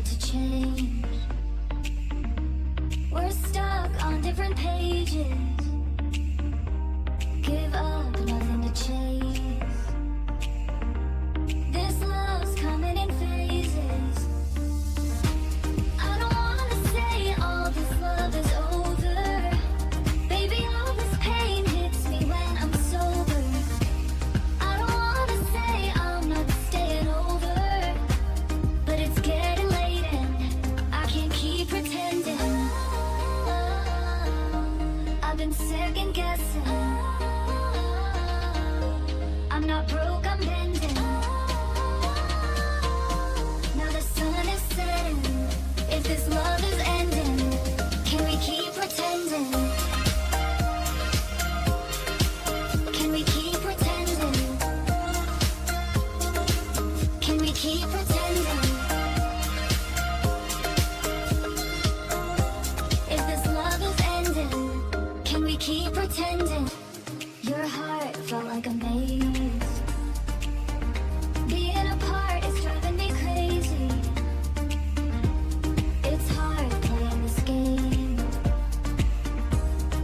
hard to change. We're stuck on different pages. Give up, nothing to chase. This love's coming in phases. I don't wanna say all this love is over. Baby, all this pain hits me when I'm sober. I don't wanna say I'm not staying over, but it's getting late and I can't keep pretending. I've been second guessing. I'm not broke, I'm bending. Now the sun is setting. If this love is ending, can we keep pretending? Can we keep pretending? Can we keep pretending? If this love is ending, can we keep pretending? Your heart felt like a maze. Being apart is driving me crazy. It's hard playing this game.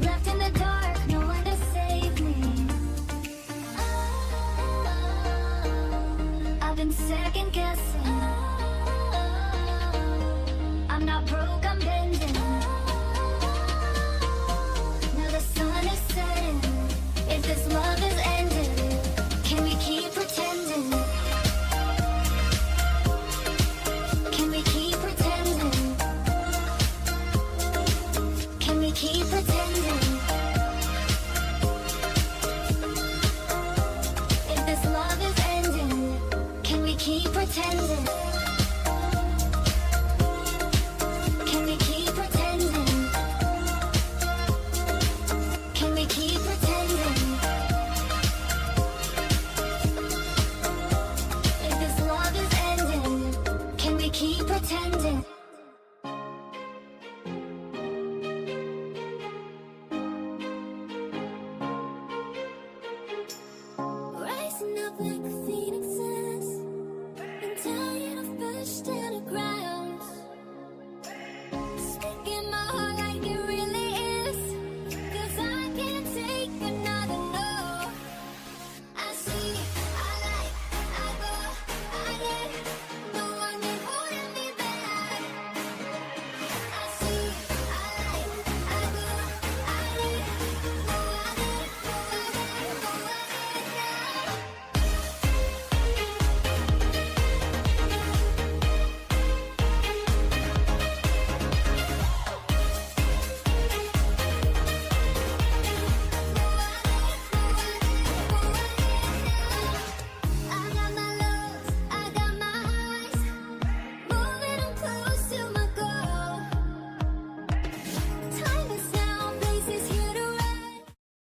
Left in the dark, no one to save me. I've been second guessing. I'm not broke, I'm bending. Now the sun is setting. If this love is ending, can we keep pretending? Can we keep pretending? Can we keep pretending? If this love is ending, can we keep pretending? Can we keep pretending? Can we keep pretending? If this love is ending, can we keep pretending?